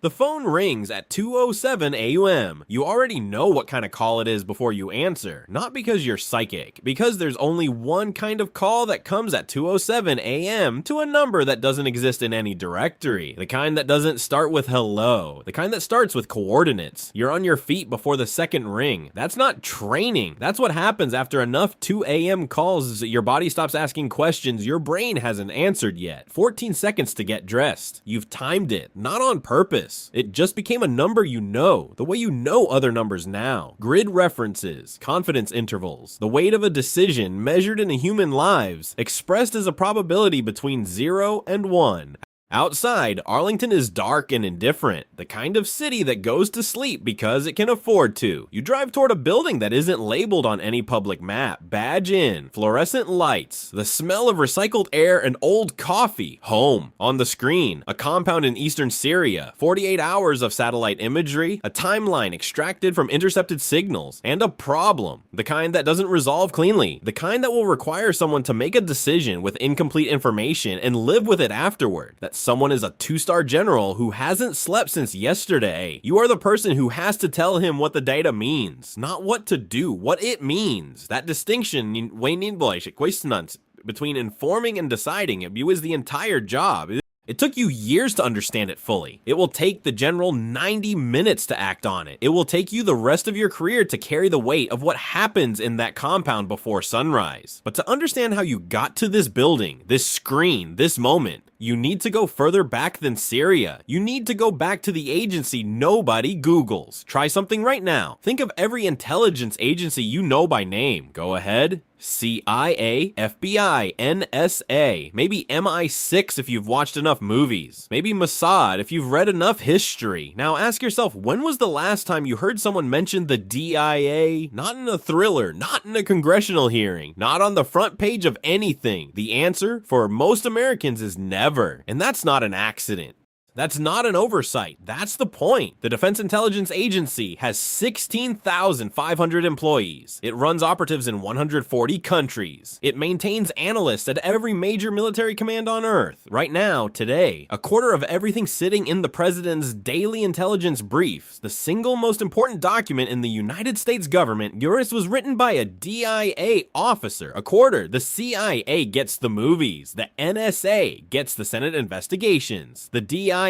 The phone rings at 2:07 a.m. You already know what kind of call it is before you answer, not because you're psychic, because there's only one kind of call that comes at 2:07 a.m. to a number that doesn't exist in any directory, the kind that doesn't start with hello, the kind that starts with coordinates. You're on your feet before the second ring. That's not training. That's what happens after enough 2 a.m. calls. Your body stops asking questions your brain hasn't answered yet. 14 seconds to get dressed. You've timed it, not on purpose. It just became a number you know, the way you know other numbers now. Grid references, confidence intervals, the weight of a decision measured in human lives, expressed as a probability between 0 and 1. Outside, Arlington is dark and indifferent, the kind of city that goes to sleep because it can afford to. You drive toward a building that isn't labeled on any public map. Badge in, fluorescent lights, the smell of recycled air and old coffee. Home. On the screen, a compound in eastern Syria, 48 hours of satellite imagery, a timeline extracted from intercepted signals, and a problem. The kind that doesn't resolve cleanly, the kind that will require someone to make a decision with incomplete information and live with it afterward. That someone is a 2-star general who hasn't slept since yesterday. You are the person who has to tell him what the data means, not what to do, what it means. That distinction between informing and deciding is the entire job. It took you years to understand it fully. It will take the general 90 minutes to act on it. It will take you the rest of your career to carry the weight of what happens in that compound before sunrise. But to understand how you got to this building, this screen, this moment, you need to go further back than Syria. You need to go back to the agency nobody Googles. Try something right now. Think of every intelligence agency you know by name. Go ahead. CIA, FBI, NSA, maybe MI6 if you've watched enough movies, maybe Mossad if you've read enough history. Now ask yourself, when was the last time you heard someone mention the DIA? Not in a thriller, not in a congressional hearing, not on the front page of anything. The answer for most Americans is never, and that's not an accident. That's not an oversight. That's the point. The Defense Intelligence Agency has 16,500 employees. It runs operatives in 140 countries. It maintains analysts at every major military command on Earth. Right now, today, a quarter of everything sitting in the president's daily intelligence briefs, the single most important document in the United States government, was written by a DIA officer. A quarter. The CIA gets the movies. The NSA gets the Senate investigations. The DIA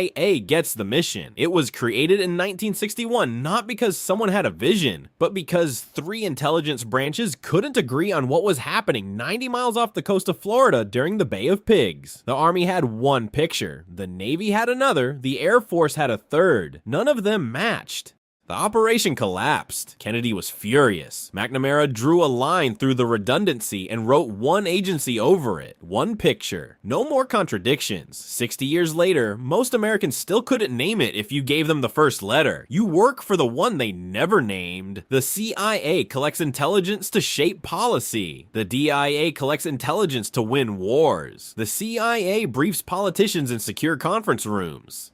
gets the mission. It was created in 1961 not because someone had a vision, but because 3 intelligence branches couldn't agree on what was happening 90 miles off the coast of Florida during the Bay of Pigs. The Army had one picture, the Navy had another, the Air Force had a third. None of them matched. The operation collapsed. Kennedy was furious. McNamara drew a line through the redundancy and wrote one agency over it. One picture. No more contradictions. 60 years later, most Americans still couldn't name it if you gave them the first letter. You work for the one they never named. The CIA collects intelligence to shape policy. The DIA collects intelligence to win wars. The CIA briefs politicians in secure conference rooms.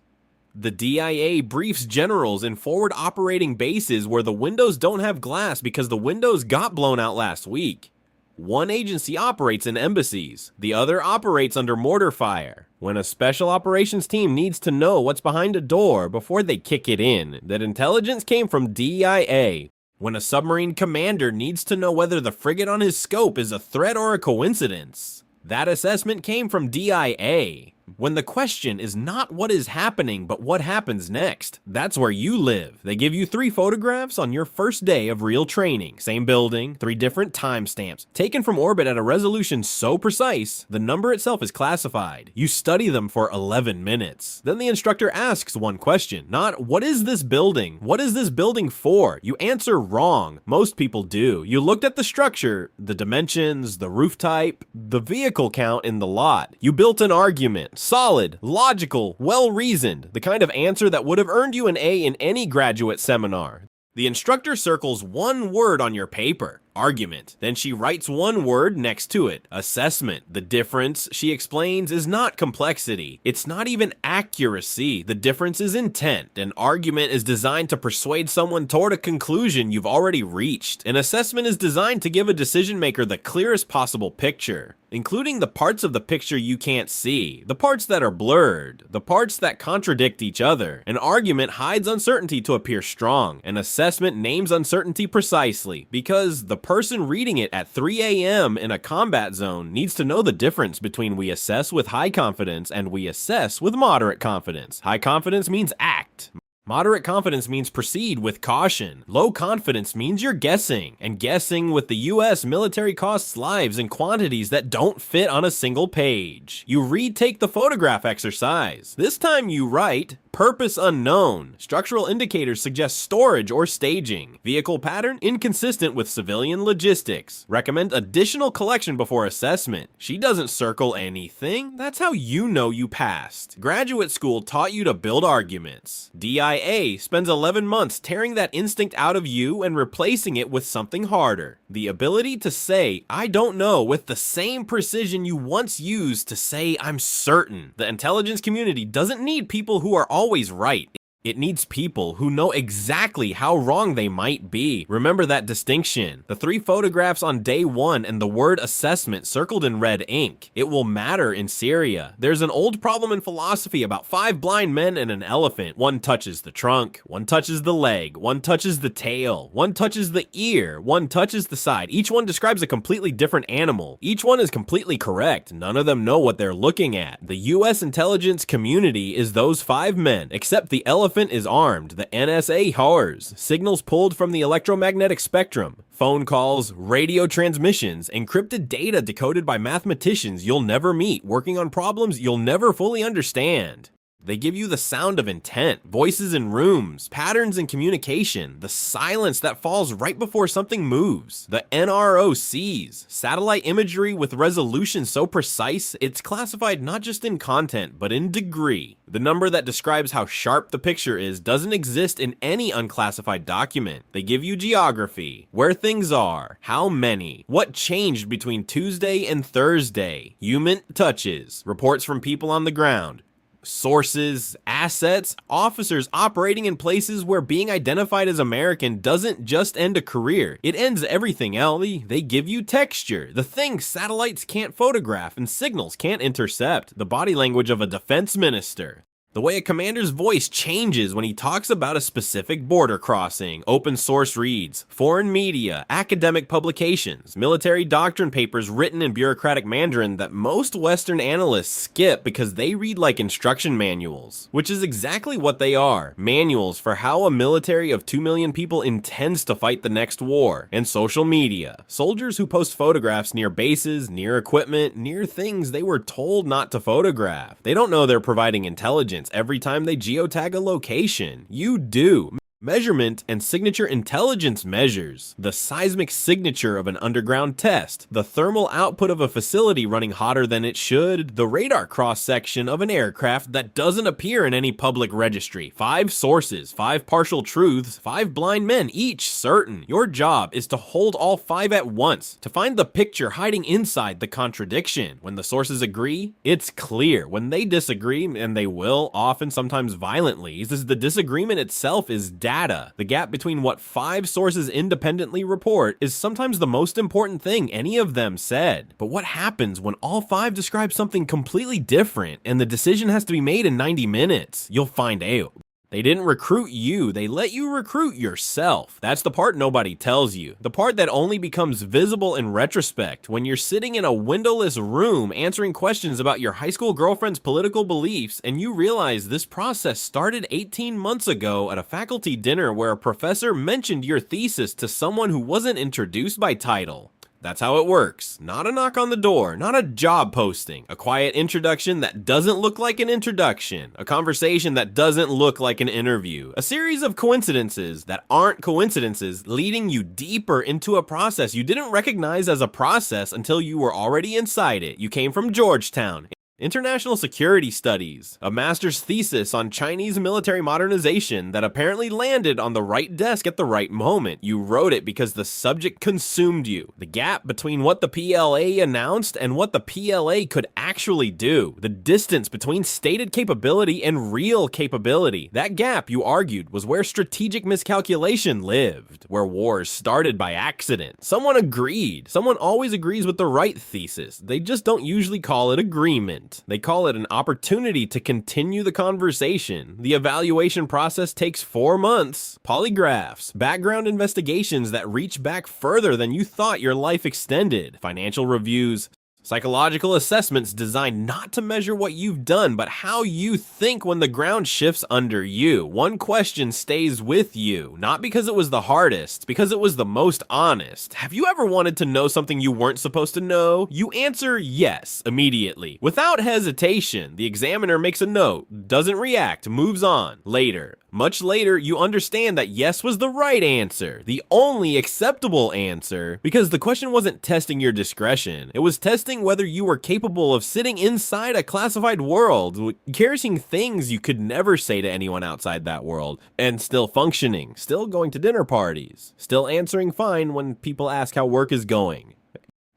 The DIA briefs generals in forward operating bases where the windows don't have glass because the windows got blown out last week. One agency operates in embassies, the other operates under mortar fire. When a special operations team needs to know what's behind a door before they kick it in, that intelligence came from DIA. When a submarine commander needs to know whether the frigate on his scope is a threat or a coincidence, that assessment came from DIA. When the question is not what is happening, but what happens next, that's where you live. They give you 3 photographs on your first day of real training. Same building, 3 different timestamps, taken from orbit at a resolution so precise, the number itself is classified. You study them for 11 minutes. Then the instructor asks one question, not what is this building? What is this building for? You answer wrong. Most people do. You looked at the structure, the dimensions, the roof type, the vehicle count in the lot. You built an argument. Solid, logical, well-reasoned, the kind of answer that would have earned you an A in any graduate seminar. The instructor circles one word on your paper, argument. Then she writes one word next to it, assessment. The difference, she explains, is not complexity. It's not even accuracy. The difference is intent. An argument is designed to persuade someone toward a conclusion you've already reached. An assessment is designed to give a decision maker the clearest possible picture, including the parts of the picture you can't see, the parts that are blurred, the parts that contradict each other. An argument hides uncertainty to appear strong. An assessment names uncertainty precisely, because the person reading it at 3 a.m. in a combat zone needs to know the difference between we assess with high confidence and we assess with moderate confidence. High confidence means act. Moderate confidence means proceed with caution. Low confidence means you're guessing, and guessing with the US military costs lives in quantities that don't fit on a single page. You retake the photograph exercise. This time you write, purpose unknown. Structural indicators suggest storage or staging. Vehicle pattern inconsistent with civilian logistics. Recommend additional collection before assessment. She doesn't circle anything. That's how you know you passed. Graduate school taught you to build arguments. DIA spends 11 months tearing that instinct out of you and replacing it with something harder. The ability to say, I don't know, with the same precision you once used to say, I'm certain. The intelligence community doesn't need people who are always right. It needs people who know exactly how wrong they might be. Remember that distinction. The 3 photographs on day 1 and the word assessment circled in red ink. It will matter in Syria. There's an old problem in philosophy about 5 blind men and an elephant. One touches the trunk, one touches the leg, one touches the tail, one touches the ear, one touches the side. Each one describes a completely different animal. Each one is completely correct. None of them know what they're looking at. The US intelligence community is those 5 men, except the elephant is armed. The NSA HARS, signals pulled from the electromagnetic spectrum, phone calls, radio transmissions, encrypted data decoded by mathematicians you'll never meet, working on problems you'll never fully understand. They give you the sound of intent, voices in rooms, patterns in communication, the silence that falls right before something moves. The NRO sees satellite imagery with resolution so precise, it's classified not just in content, but in degree. The number that describes how sharp the picture is doesn't exist in any unclassified document. They give you geography, where things are, how many, what changed between Tuesday and Thursday, human touches, reports from people on the ground, sources, assets, officers operating in places where being identified as American doesn't just end a career, it ends everything else. They give you texture, the things satellites can't photograph and signals can't intercept, the body language of a defense minister. The way a commander's voice changes when he talks about a specific border crossing, open source reads, foreign media, academic publications, military doctrine papers written in bureaucratic Mandarin that most Western analysts skip because they read like instruction manuals, which is exactly what they are, manuals for how a military of 2 million people intends to fight the next war. And social media, soldiers who post photographs near bases, near equipment, near things they were told not to photograph. They don't know they're providing intelligence every time they geotag a location. You do. Measurement and signature intelligence measures the seismic signature of an underground test, the thermal output of a facility running hotter than it should, the radar cross-section of an aircraft that doesn't appear in any public registry. 5 sources, 5 partial truths, 5 blind men, each certain. Your job is to hold all 5 at once, to find the picture hiding inside the contradiction. When the sources agree, it's clear. When they disagree, and they will, often, sometimes violently, the disagreement itself is data. The gap between what 5 sources independently report is sometimes the most important thing any of them said. But what happens when all 5 describe something completely different and the decision has to be made in 90 minutes? You'll find out. They didn't recruit you, they let you recruit yourself. That's the part nobody tells you. The part that only becomes visible in retrospect when you're sitting in a windowless room answering questions about your high school girlfriend's political beliefs and you realize this process started 18 months ago at a faculty dinner where a professor mentioned your thesis to someone who wasn't introduced by title. That's how it works. Not a knock on the door, not a job posting, a quiet introduction that doesn't look like an introduction, a conversation that doesn't look like an interview, a series of coincidences that aren't coincidences leading you deeper into a process you didn't recognize as a process until you were already inside it. You came from Georgetown. International Security Studies, a master's thesis on Chinese military modernization that apparently landed on the right desk at the right moment. You wrote it because the subject consumed you. The gap between what the PLA announced and what the PLA could actually do. The distance between stated capability and real capability. That gap, you argued, was where strategic miscalculation lived, where wars started by accident. Someone agreed. Someone always agrees with the right thesis. They just don't usually call it agreement. They call it an opportunity to continue the conversation. The evaluation process takes 4 months. Polygraphs, background investigations that reach back further than you thought your life extended, financial reviews, psychological assessments designed not to measure what you've done, but how you think when the ground shifts under you. One question stays with you, not because it was the hardest, because it was the most honest. Have you ever wanted to know something you weren't supposed to know? You answer yes immediately. Without hesitation, the examiner makes a note, doesn't react, moves on. Later, much later, you understand that yes was the right answer, the only acceptable answer, because the question wasn't testing your discretion. It was testing whether you were capable of sitting inside a classified world, carrying things you could never say to anyone outside that world, and still functioning, still going to dinner parties, still answering fine when people ask how work is going.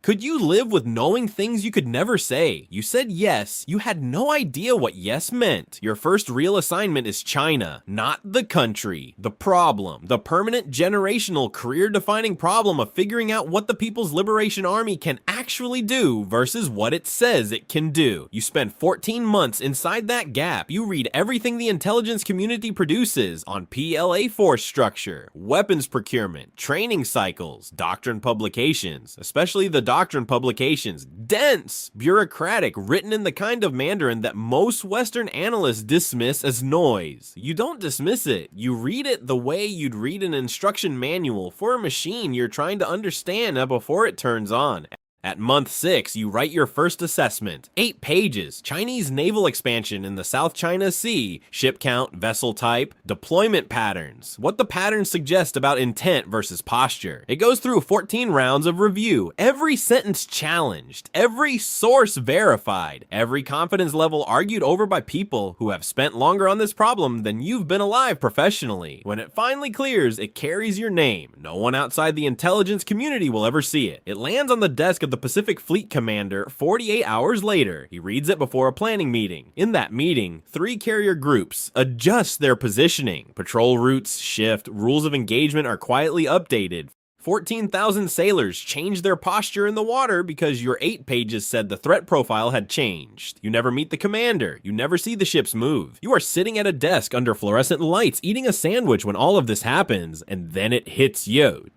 Could you live with knowing things you could never say? You said yes, you had no idea what yes meant. Your first real assignment is China, not the country. The problem, the permanent generational career-defining problem of figuring out what the People's Liberation Army can actually do versus what it says it can do. You spend 14 months inside that gap. You read everything the intelligence community produces on PLA force structure, weapons procurement, training cycles, doctrine publications, especially the doctrine publications, dense, bureaucratic, written in the kind of Mandarin that most Western analysts dismiss as noise. You don't dismiss it, you read it the way you'd read an instruction manual for a machine you're trying to understand before it turns on. At month 6, you write your first assessment. 8 pages, Chinese naval expansion in the South China Sea, ship count, vessel type, deployment patterns, what the patterns suggest about intent versus posture. It goes through 14 rounds of review, every sentence challenged, every source verified, every confidence level argued over by people who have spent longer on this problem than you've been alive professionally. When it finally clears, it carries your name. No one outside the intelligence community will ever see it. It lands on the desk of the Pacific Fleet Commander 48 hours later. He reads it before a planning meeting. In that meeting, 3 carrier groups adjust their positioning. Patrol routes shift, rules of engagement are quietly updated. 14,000 sailors change their posture in the water because your 8 pages said the threat profile had changed. You never meet the commander. You never see the ships move. You are sitting at a desk under fluorescent lights eating a sandwich when all of this happens, and then it hits you.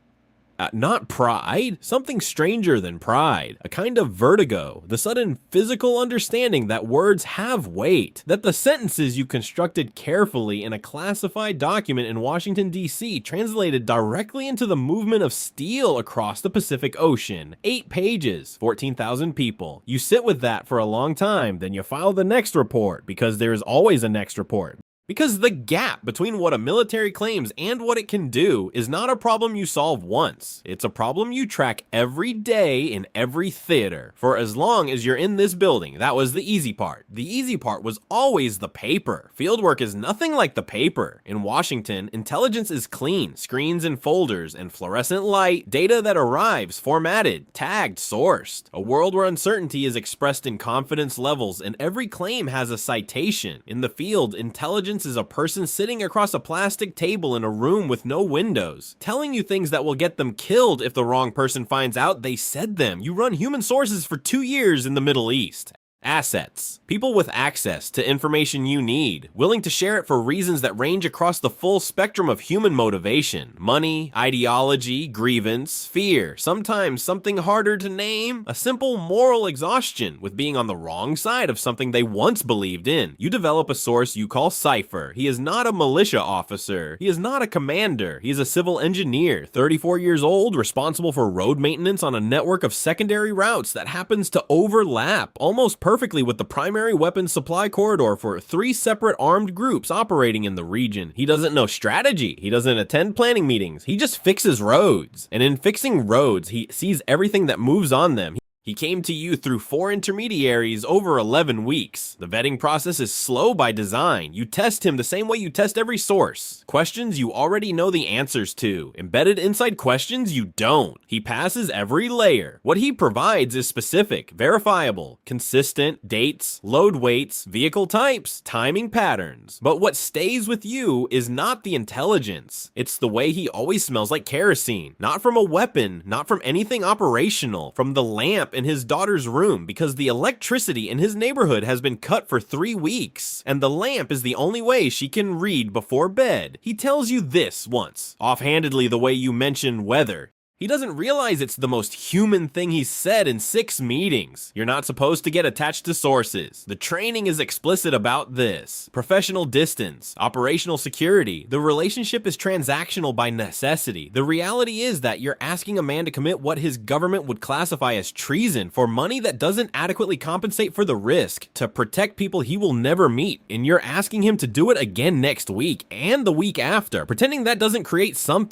Not pride, something stranger than pride, a kind of vertigo, the sudden physical understanding that words have weight, that the sentences you constructed carefully in a classified document in Washington, D.C. translated directly into the movement of steel across the Pacific Ocean. 8 pages, 14,000 people. You sit with that for a long time, then you file the next report, because there is always a next report. Because the gap between what a military claims and what it can do is not a problem you solve once. It's a problem you track every day in every theater. For as long as you're in this building, that was the easy part. The easy part was always the paper. Fieldwork is nothing like the paper. In Washington, intelligence is clean, screens and folders, and fluorescent light, data that arrives, formatted, tagged, sourced. A world where uncertainty is expressed in confidence levels and every claim has a citation. In the field, intelligence is a person sitting across a plastic table in a room with no windows, telling you things that will get them killed if the wrong person finds out they said them. You run human sources for 2 years in the Middle East. Assets. People with access to information you need, willing to share it for reasons that range across the full spectrum of human motivation. Money, ideology, grievance, fear, sometimes something harder to name, a simple moral exhaustion with being on the wrong side of something they once believed in. You develop a source you call Cypher. He is not a militia officer. He is not a commander. He is a civil engineer, 34 years old, responsible for road maintenance on a network of secondary routes that happens to overlap almost perfectly with the primary weapons supply corridor for 3 separate armed groups operating in the region. He doesn't know strategy. He doesn't attend planning meetings. He just fixes roads. And in fixing roads, he sees everything that moves on them. He came to you through 4 intermediaries over 11 weeks. The vetting process is slow by design. You test him the same way you test every source. Questions you already know the answers to. Embedded inside questions you don't. He passes every layer. What he provides is specific, verifiable, consistent, dates, load weights, vehicle types, timing patterns. But what stays with you is not the intelligence. It's the way he always smells like kerosene. Not from a weapon, not from anything operational, from the lamp in his daughter's room because the electricity in his neighborhood has been cut for 3 weeks, and the lamp is the only way she can read before bed. He tells you this once, offhandedly the way you mention weather. He doesn't realize it's the most human thing he's said in 6 meetings. You're not supposed to get attached to sources. The training is explicit about this. Professional distance, operational security. The relationship is transactional by necessity. The reality is that you're asking a man to commit what his government would classify as treason for money that doesn't adequately compensate for the risk, to protect people he will never meet, and you're asking him to do it again next week and the week after, pretending that doesn't create some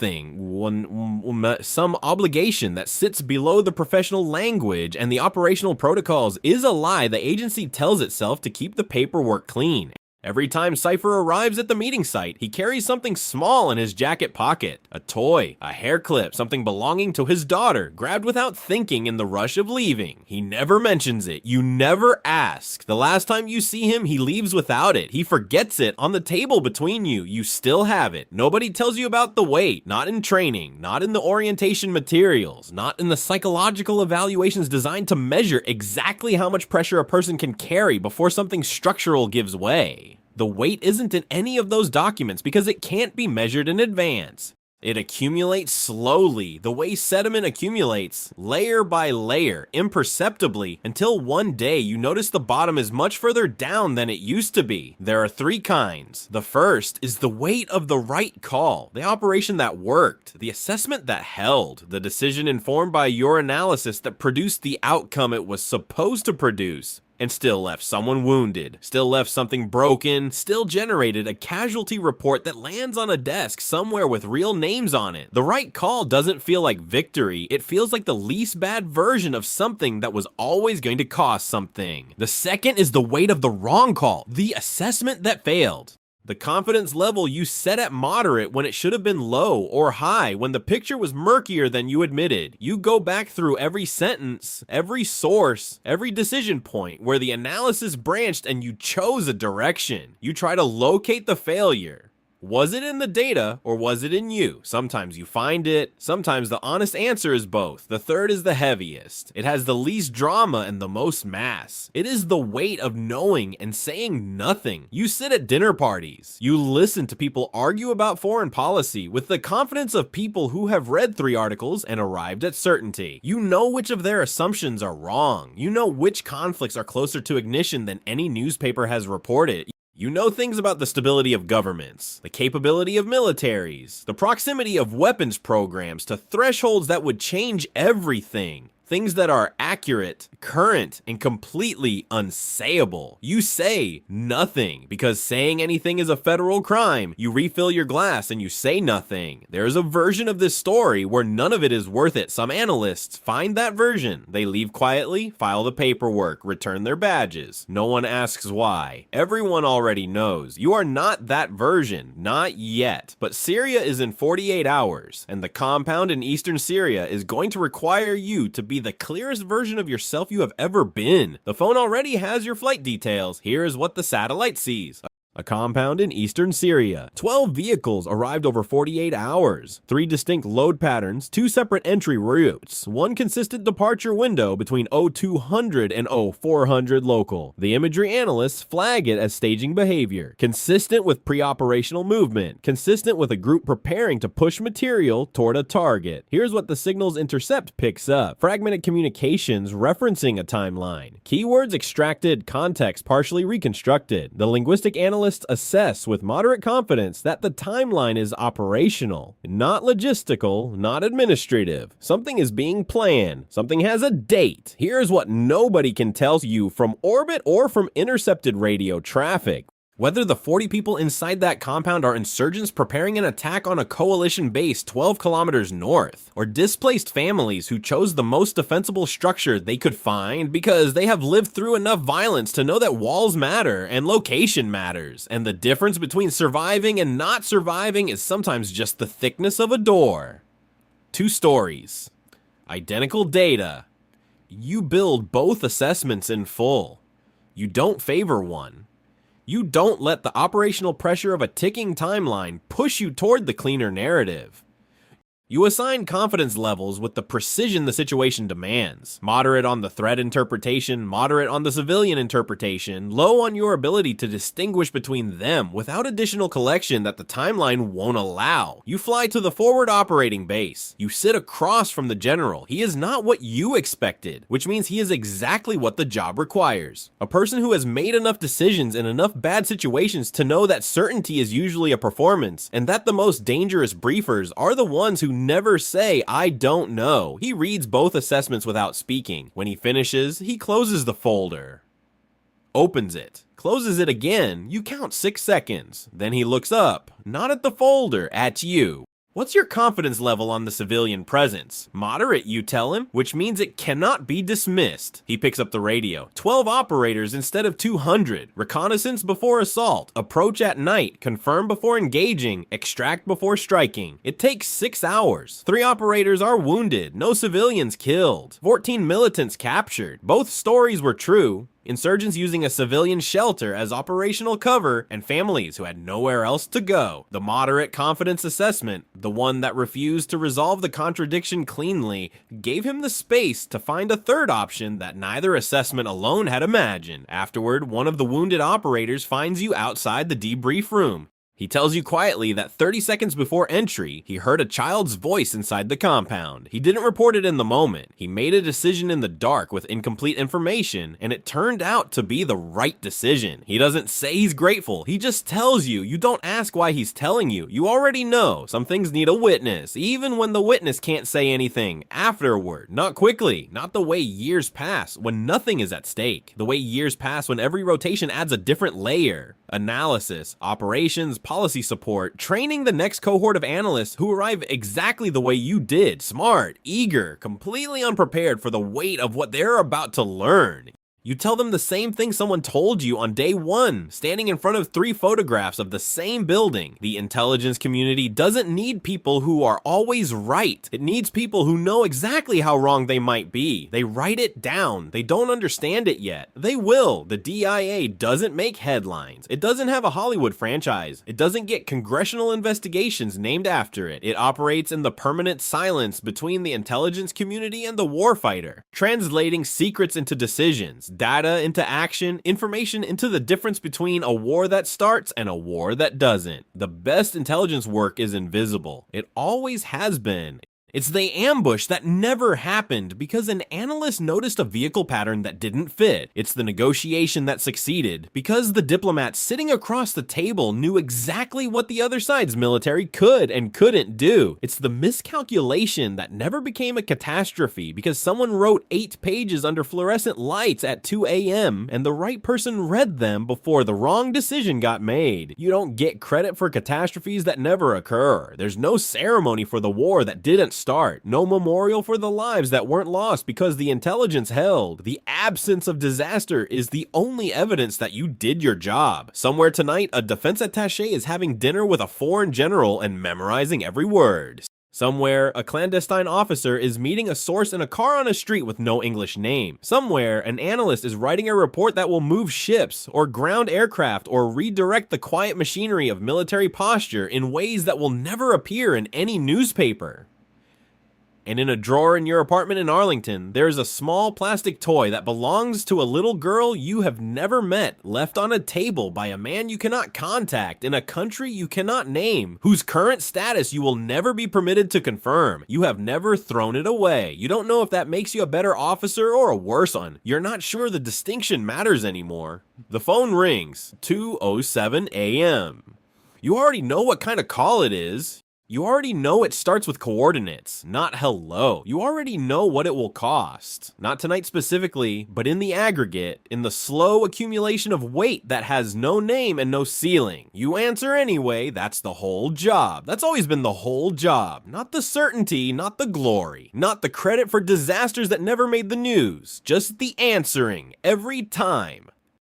obligation that sits below the professional language and the operational protocols is a lie the agency tells itself to keep the paperwork clean. Every time Cypher arrives at the meeting site, he carries something small in his jacket pocket. A toy, a hair clip, something belonging to his daughter, grabbed without thinking in the rush of leaving. He never mentions it. You never ask. The last time you see him, he leaves without it. He forgets it on the table between you. You still have it. Nobody tells you about the weight, not in training, not in the orientation materials, not in the psychological evaluations designed to measure exactly how much pressure a person can carry before something structural gives way. The weight isn't in any of those documents because it can't be measured in advance. It accumulates slowly, the way sediment accumulates, layer by layer, imperceptibly, until one day you notice the bottom is much further down than it used to be. There are 3 kinds. The first is the weight of the right call, the operation that worked, the assessment that held, the decision informed by your analysis that produced the outcome it was supposed to produce, and still left someone wounded, still left something broken, still generated a casualty report that lands on a desk somewhere with real names on it. The right call doesn't feel like victory, it feels like the least bad version of something that was always going to cost something. The second is the weight of the wrong call, the assessment that failed. The confidence level you set at moderate when it should have been low or high when the picture was murkier than you admitted. You go back through every sentence, every source, every decision point where the analysis branched and you chose a direction. You try to locate the failure. Was it in the data or was it in you? Sometimes you find it, sometimes the honest answer is both. The third is the heaviest. It has the least drama and the most mass. It is the weight of knowing and saying nothing. You sit at dinner parties. You listen to people argue about foreign policy with the confidence of people who have read 3 articles and arrived at certainty. You know which of their assumptions are wrong. You know which conflicts are closer to ignition than any newspaper has reported. You know things about the stability of governments, the capability of militaries, the proximity of weapons programs to thresholds that would change everything. Things that are accurate, current, and completely unsayable. You say nothing because saying anything is a federal crime. You refill your glass and you say nothing. There's a version of this story where none of it is worth it. Some analysts find that version. They leave quietly, file the paperwork, return their badges. No one asks why. Everyone already knows. You are not that version. Not yet. But Syria is in 48 hours, and the compound in eastern Syria is going to require you to be the clearest version of yourself you have ever been. The phone already has your flight details. Here is what the satellite sees. A compound in eastern Syria. 12 vehicles arrived over 48 hours. 3 distinct load patterns, 2 separate entry routes, 1 consistent departure window between 0200 and 0400 local. The imagery analysts flag it as staging behavior, consistent with pre-operational movement, consistent with a group preparing to push material toward a target. Here's what the signal's intercept picks up. Fragmented communications referencing a timeline. Keywords extracted, context partially reconstructed. The linguistic analyst assess with moderate confidence that the timeline is operational, not logistical, not administrative. Something is being planned. Something has a date. Here's what nobody can tell you from orbit or from intercepted radio traffic. Whether the 40 people inside that compound are insurgents preparing an attack on a coalition base 12 kilometers north, or displaced families who chose the most defensible structure they could find because they have lived through enough violence to know that walls matter and location matters, and the difference between surviving and not surviving is sometimes just the thickness of a door. 2 stories. Identical data. You build both assessments in full. You don't favor one. You don't let the operational pressure of a ticking timeline push you toward the cleaner narrative. You assign confidence levels with the precision the situation demands. Moderate on the threat interpretation, moderate on the civilian interpretation, low on your ability to distinguish between them without additional collection that the timeline won't allow. You fly to the forward operating base. You sit across from the general. He is not what you expected, which means he is exactly what the job requires. A person who has made enough decisions in enough bad situations to know that certainty is usually a performance, and that the most dangerous briefers are the ones who never say, "I don't know." He reads both assessments without speaking. When he finishes, he closes the folder, opens it, closes it again. You count 6 seconds. Then he looks up, not at the folder, at you. What's your confidence level on the civilian presence? Moderate, you tell him, which means it cannot be dismissed. He picks up the radio. 12 operators instead of 200. Reconnaissance before assault. Approach at night. Confirm before engaging. Extract before striking. It takes 6 hours. 3 operators are wounded. No civilians killed. 14 militants captured. Both stories were true. Insurgents using a civilian shelter as operational cover, and families who had nowhere else to go. The moderate confidence assessment, the one that refused to resolve the contradiction cleanly, gave him the space to find a third option that neither assessment alone had imagined. Afterward, one of the wounded operators finds you outside the debrief room. He tells you quietly that 30 seconds before entry, he heard a child's voice inside the compound. He didn't report it in the moment. He made a decision in the dark with incomplete information, and it turned out to be the right decision. He doesn't say he's grateful. He just tells you. You don't ask why he's telling you. You already know. Some things need a witness, even when the witness can't say anything afterward. Not quickly. Not the way years pass when nothing is at stake. The way years pass when every rotation adds a different layer. Analysis, operations, policy support, training the next cohort of analysts who arrive exactly the way you did, smart, eager, completely unprepared for the weight of what they're about to learn. You tell them the same thing someone told you on day 1, standing in front of 3 photographs of the same building. The intelligence community doesn't need people who are always right. It needs people who know exactly how wrong they might be. They write it down. They don't understand it yet. They will. The DIA doesn't make headlines. It doesn't have a Hollywood franchise. It doesn't get congressional investigations named after it. It operates in the permanent silence between the intelligence community and the warfighter, translating secrets into decisions, data into action, information into the difference between a war that starts and a war that doesn't. The best intelligence work is invisible. It always has been. It's the ambush that never happened because an analyst noticed a vehicle pattern that didn't fit. It's the negotiation that succeeded because the diplomat sitting across the table knew exactly what the other side's military could and couldn't do. It's the miscalculation that never became a catastrophe because someone wrote 8 pages under fluorescent lights at 2 a.m. and the right person read them before the wrong decision got made. You don't get credit for catastrophes that never occur. There's no ceremony for the war that didn't start. No memorial for the lives that weren't lost because the intelligence held. The absence of disaster is the only evidence that you did your job. Somewhere tonight, a defense attaché is having dinner with a foreign general and memorizing every word. Somewhere, a clandestine officer is meeting a source in a car on a street with no English name. Somewhere, an analyst is writing a report that will move ships, or ground aircraft, or redirect the quiet machinery of military posture in ways that will never appear in any newspaper. And in a drawer in your apartment in Arlington, there is a small plastic toy that belongs to a little girl you have never met, left on a table by a man you cannot contact in a country you cannot name, whose current status you will never be permitted to confirm. You have never thrown it away. You don't know if that makes you a better officer or a worse one. You're not sure the distinction matters anymore. The phone rings, 2:07 a.m. You already know what kind of call it is. You already know it starts with coordinates, not hello. You already know what it will cost. Not tonight specifically, but in the aggregate, in the slow accumulation of weight that has no name and no ceiling. You answer anyway, that's the whole job. That's always been the whole job. Not the certainty, not the glory. Not the credit for disasters that never made the news. Just the answering, every time.